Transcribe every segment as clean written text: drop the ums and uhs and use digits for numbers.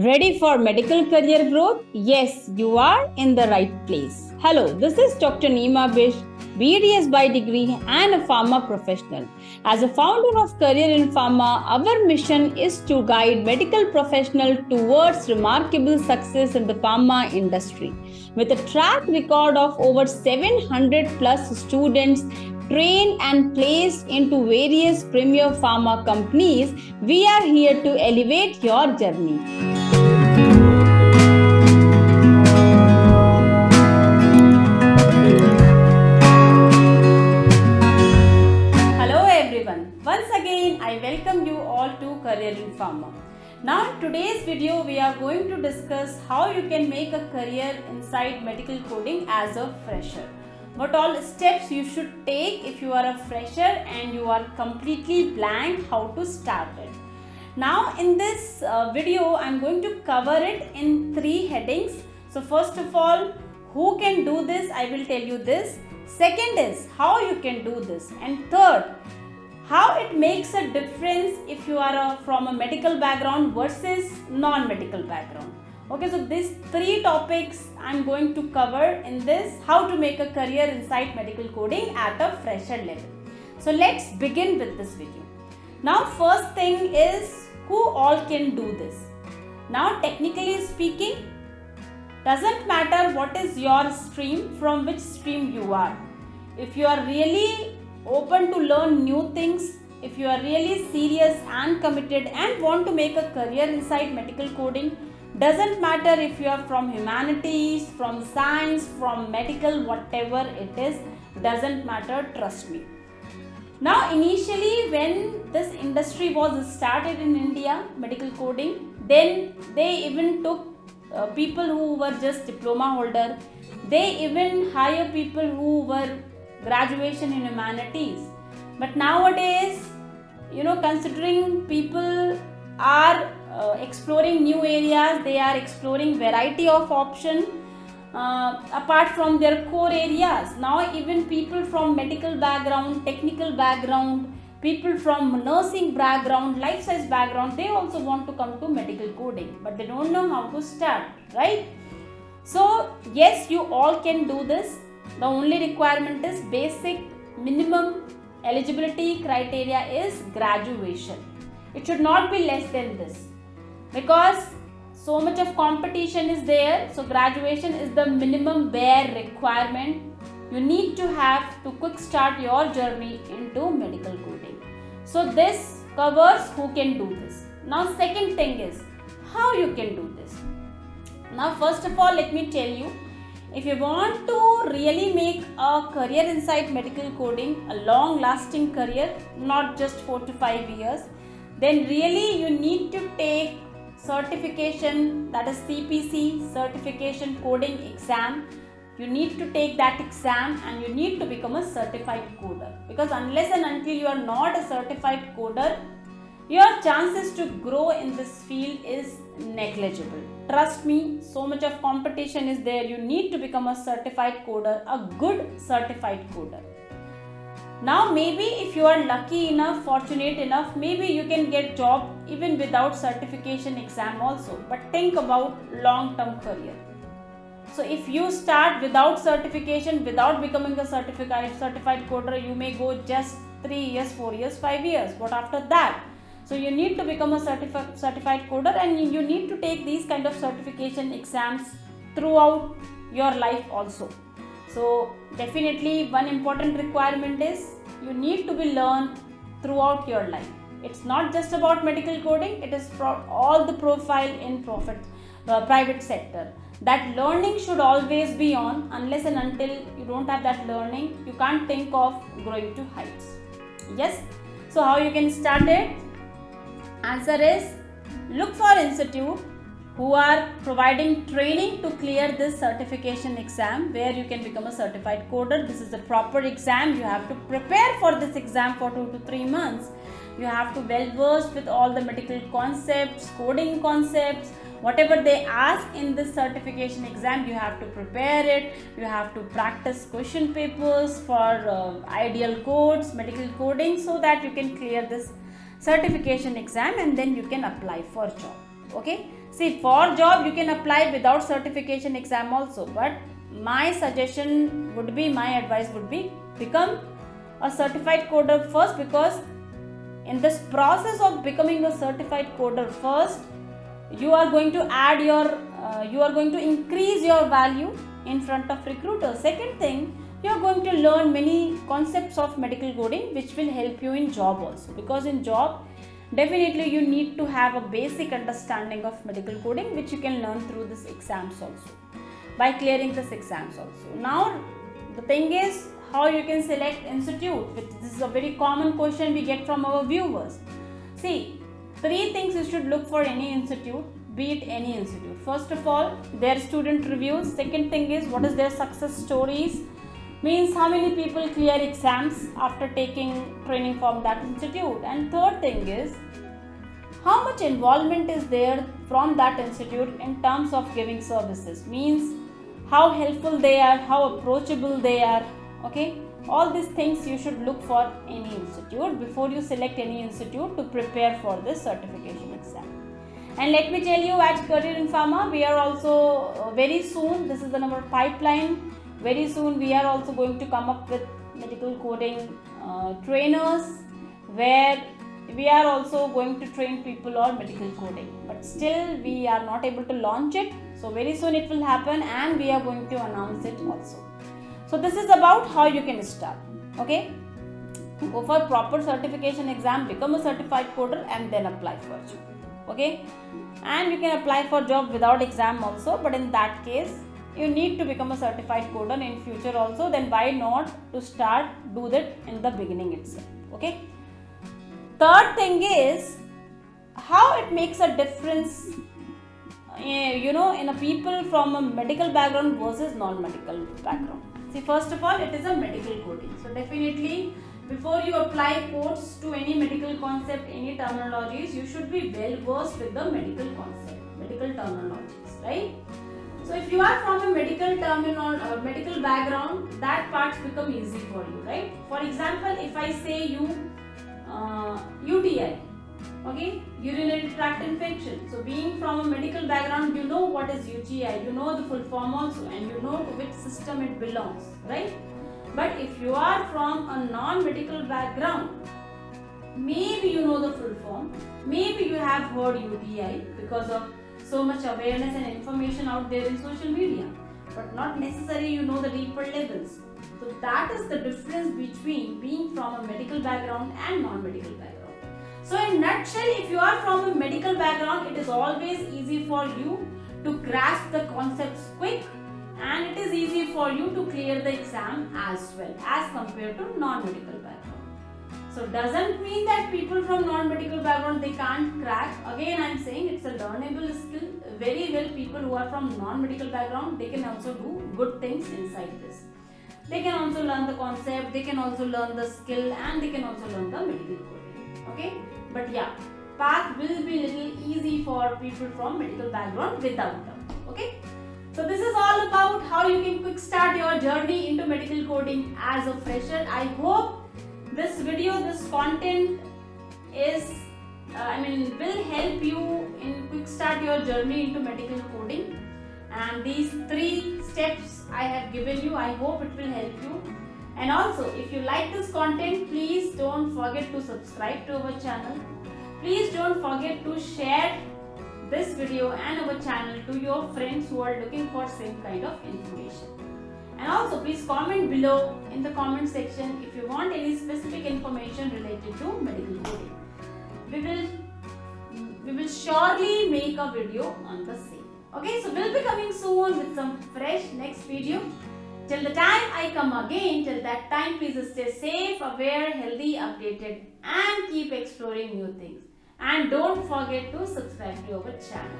Ready for medical career growth? Yes, you are in the right place. Hello, this is Dr. Neema Bish, BDS by degree and a pharma professional. As a founder of CareerInPharma, our mission is to guide medical professionals towards remarkable success in the pharma industry. With a track record of over 700 plus students trained and placed into various premier pharma companies, we are here to elevate your journey. Once again, I welcome you all to CareerInPharma. Now, in today's video, we are going to discuss how you can make a career inside medical coding as a fresher. What all steps you should take if you are a fresher and you are completely blank, how to start it. Now, in this video, I am going to cover it in 3 headings. So, first of all, who can do this? I will tell you this. Second is how you can do this. And third, how it makes a difference if you are from a medical background versus non-medical background. Okay, so these 3 topics I am going to cover in this, how to make a career inside medical coding at a fresher level. So let's begin with this video. Now first thing is who all can do this. Now technically speaking, doesn't matter what is your stream, from which stream you are. If you are really open to learn new things, if you are really serious and committed and want to make a career inside medical coding, doesn't matter if you are from humanities, from science, from medical, whatever it is, doesn't matter, trust me. Now initially when this industry was started in India, medical coding, then they even took people who were just diploma holder, they even hire people who were graduation in humanities. But nowadays, considering people are exploring new areas, they are exploring variety of options apart from their core areas. Now even people from medical background, technical background, people from nursing background, life science background, they also want to come to medical coding, but they don't know how to start, right? So yes, you all can do this. The only requirement is basic minimum eligibility criteria is graduation. It should not be less than this because so much of competition is there. So graduation is the minimum bare requirement you need to have to quick start your journey into medical coding. So this covers who can do this. Now second thing is how you can do this. Now first of all, let me tell you, if you want to really make a career inside medical coding, a long lasting career, not just 4 to 5 years, then really you need to take certification, that is CPC, certification coding exam. You need to take that exam and you need to become a certified coder, because unless and until you are not a certified coder, your chances to grow in this field is negligible. Trust me, so much of competition is there. You need to become a certified coder, a good certified coder. Now maybe if you are lucky enough, fortunate enough, maybe you can get job even without certification exam also. But think about long-term career. So if you start without certification, without becoming a certified coder, you may go just 3 years, 4 years, 5 years. What after that? So you need to become a certified coder and you need to take these kind of certification exams throughout your life also. So definitely one important requirement is you need to be learned throughout your life. It's not just about medical coding, it is for all the profile in private sector. That learning should always be on. Unless and until you don't have that learning, you can't think of growing to heights. Yes. So how you can start it? Answer is look for institute who are providing training to clear this certification exam where you can become a certified coder. This is a proper exam. You have to prepare for this exam for 2 to 3 months. You have to well versed with all the medical concepts, coding concepts, whatever they ask in this certification exam, you have to prepare it. You have to practice question papers for ideal codes, medical coding, so that you can clear this certification exam and then you can apply for job. Okay, See, for job you can apply without certification exam also, but my suggestion would be, my advice would be, become a certified coder first, because in this process of becoming a certified coder first, you are going to add your you are going to increase your value in front of recruiters. Second thing, you are going to learn many concepts of medical coding which will help you in job also, because in job definitely you need to have a basic understanding of medical coding, which you can learn through this exams also, by clearing this exams also. Now the thing is, how you can select institute. This is a very common question we get from our viewers. See, 3 things you should look for any institute, be it any institute. First of all, their student reviews. Second thing is, what is their success stories, means how many people clear exams after taking training from that institute. And third thing is, how much involvement is there from that institute in terms of giving services, means how helpful they are, how approachable they are. Okay, all these things you should look for any institute before you select any institute to prepare for this certification exam. And let me tell you, at CareerInPharma, we are also very soon, this is the number pipeline, very soon we are also going to come up with medical coding trainers, where we are also going to train people on medical coding, but still we are not able to launch it. So very soon it will happen, and we are going to announce it also. So this is about how you can start. Okay, go for proper certification exam, become a certified coder, and then apply for job. Okay, and you can apply for job without exam also, but in that case you need to become a certified coder in future also. Then why not to start do that in the beginning itself. Okay, third thing is, how it makes a difference in a people from a medical background versus non-medical background. See, first of all, it is a medical coding. So definitely, before you apply codes to any medical concept, any terminologies, you should be well versed with the medical concept, medical terminologies, right? So if you are from a medical background, that parts become easy for you, right? For example, if I say you UTI, okay, urinary tract infection. So being from a medical background, you know what is UTI, you know the full form also, and you know to which system it belongs, right? But if you are from a non-medical background, maybe you know the full form, maybe you have heard UTI because of so much awareness and information out there in social media, but not necessarily you know the deeper levels. So that is the difference between being from a medical background and non-medical background. So in nutshell, if you are from a medical background, it is always easy for you to grasp the concepts quick, and it is easy for you to clear the exam as well as compared to non-medical background. So doesn't mean that people from non-medical background, they can't crack. Again, I am saying it's a learnable skill. Very well, people who are from non-medical background, they can also do good things inside this. They can also learn the concept, they can also learn the skill, and they can also learn the medical coding. Okay, but yeah, path will be little easy for people from medical background without them. Okay, so this is all about how you can quick start your journey into medical coding as a fresher. I hope this video, this content is will help you in quick start your journey into medical coding, and these 3 steps I have given you, I hope it will help you. And also, if you like this content, please don't forget to subscribe to our channel. Please don't forget to share this video and our channel to your friends who are looking for same kind of information. And also, please comment below in the comment section if you want any specific information related to medical coding. We will surely make a video on the same. Okay, so we'll be coming soon with some fresh next video. Till the time I come again, till that time, please stay safe, aware, healthy, updated, and keep exploring new things. And don't forget to subscribe to our channel.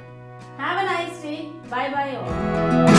Have a nice day. Bye bye all.